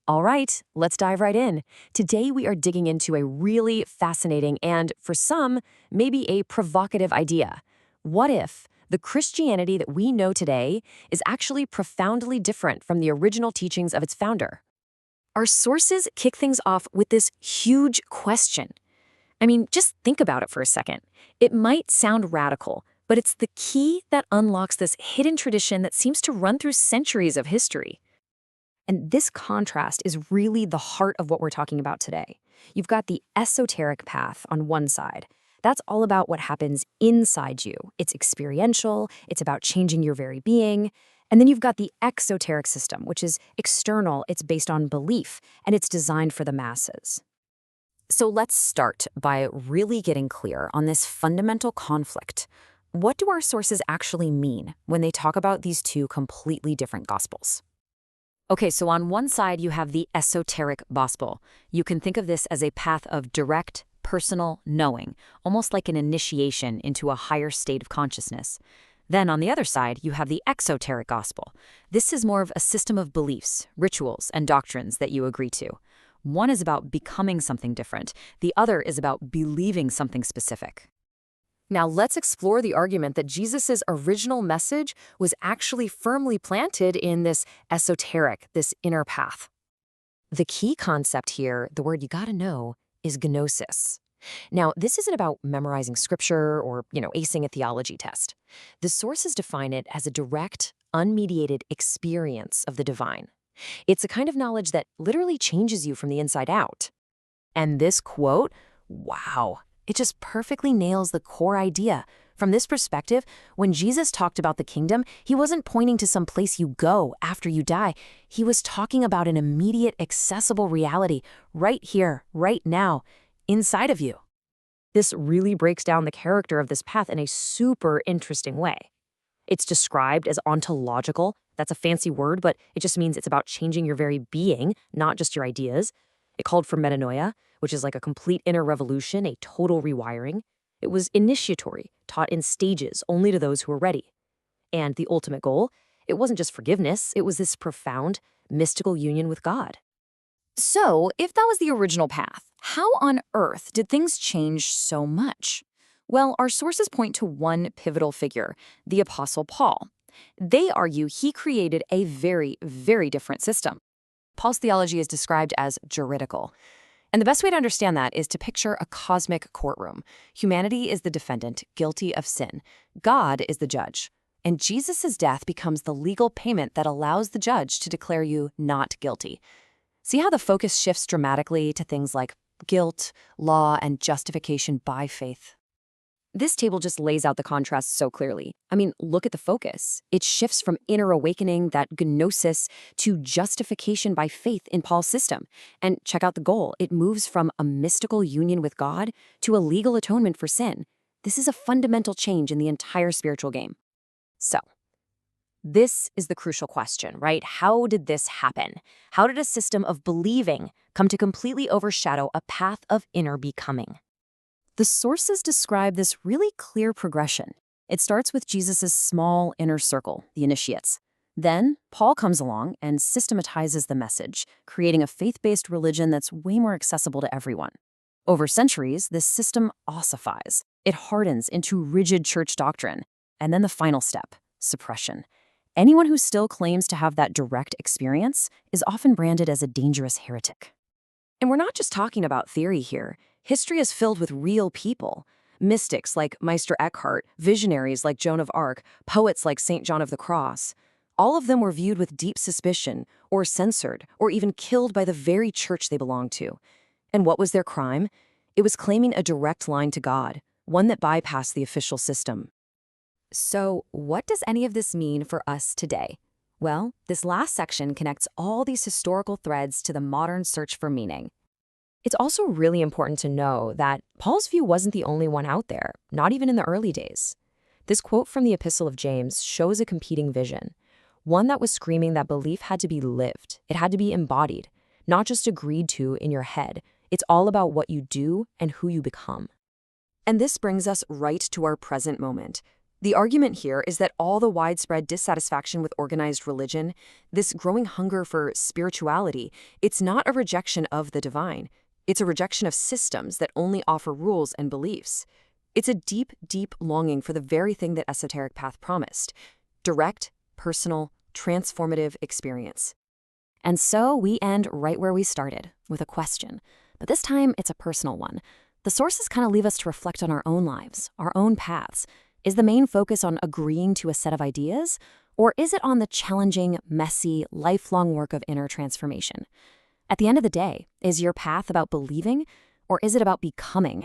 All right, let's dive right in. Today we are digging into a really fascinating and, for some, maybe a provocative idea. What if the Christianity that we know today is actually profoundly different from the original teachings of its founder? Our sources kick things off with this huge question. I mean, just think about it for a second. It might sound radical, but it's the key that unlocks this hidden tradition that seems to run through centuries of history. And this contrast is really the heart of what we're talking about today. You've got the esoteric path on one side. That's all about what happens inside you. It's experiential, it's about changing your very being. And then you've got the exoteric system, which is external, it's based on belief, and it's designed for the masses. So let's start by really getting clear on this fundamental conflict. What do our sources actually mean when they talk about these two completely different gospels? Okay, so on one side, you have the esoteric gospel. You can think of this as a path of direct, personal knowing, almost like an initiation into a higher state of consciousness. Then on the other side, you have the exoteric gospel. This is more of a system of beliefs, rituals, and doctrines that you agree to. One is about becoming something different. The other is about believing something specific. Now let's explore the argument that Jesus' original message was actually firmly planted in this esoteric, this inner path. The key concept here, the word you gotta know, is gnosis. Now, this isn't about memorizing scripture or, acing a theology test. The sources define it as a direct, unmediated experience of the divine. It's a kind of knowledge that literally changes you from the inside out. And this quote, wow, it just perfectly nails the core idea. From this perspective, when Jesus talked about the kingdom, he wasn't pointing to some place you go after you die. He was talking about an immediate, accessible reality right here, right now, inside of you. This really breaks down the character of this path in a super interesting way. It's described as ontological. That's a fancy word, but it just means it's about changing your very being, not just your ideas. It called for metanoia, which is like a complete inner revolution, a total rewiring. It was initiatory, taught in stages only to those who were ready. And the ultimate goal, it wasn't just forgiveness, it was this profound, mystical union with God. So, if that was the original path, how on earth did things change so much? Well, our sources point to one pivotal figure, the Apostle Paul. They argue he created a very, very different system. Paul's theology is described as juridical. And the best way to understand that is to picture a cosmic courtroom. Humanity is the defendant, guilty of sin. God is the judge. And Jesus' death becomes the legal payment that allows the judge to declare you not guilty. See how the focus shifts dramatically to things like guilt, law, and justification by faith? This table just lays out the contrast so clearly. I mean, look at the focus. It shifts from inner awakening, that gnosis, to justification by faith in Paul's system. And check out the goal. It moves from a mystical union with God to a legal atonement for sin. This is a fundamental change in the entire spiritual game. So, this is the crucial question, right? How did this happen? How did a system of believing come to completely overshadow a path of inner becoming? The sources describe this really clear progression. It starts with Jesus' small inner circle, the initiates. Then, Paul comes along and systematizes the message, creating a faith-based religion that's way more accessible to everyone. Over centuries, this system ossifies. It hardens into rigid church doctrine. And then the final step, suppression. Anyone who still claims to have that direct experience is often branded as a dangerous heretic. And we're not just talking about theory here. History is filled with real people. Mystics like Meister Eckhart, visionaries like Joan of Arc, poets like St. John of the Cross. All of them were viewed with deep suspicion, or censored, or even killed by the very church they belonged to. And what was their crime? It was claiming a direct line to God, one that bypassed the official system. So, what does any of this mean for us today? Well, this last section connects all these historical threads to the modern search for meaning. It's also really important to know that Paul's view wasn't the only one out there, not even in the early days. This quote from the Epistle of James shows a competing vision, one that was screaming that belief had to be lived, it had to be embodied, not just agreed to in your head. It's all about what you do and who you become. And this brings us right to our present moment. The argument here is that all the widespread dissatisfaction with organized religion, this growing hunger for spirituality, it's not a rejection of the divine. It's a rejection of systems that only offer rules and beliefs. It's a deep, deep longing for the very thing that Esoteric Path promised: direct, personal, transformative experience. And so we end right where we started, with a question. But this time, it's a personal one. The sources kind of leave us to reflect on our own lives, our own paths. Is the main focus on agreeing to a set of ideas? Or is it on the challenging, messy, lifelong work of inner transformation? At the end of the day, is your path about believing, or is it about becoming?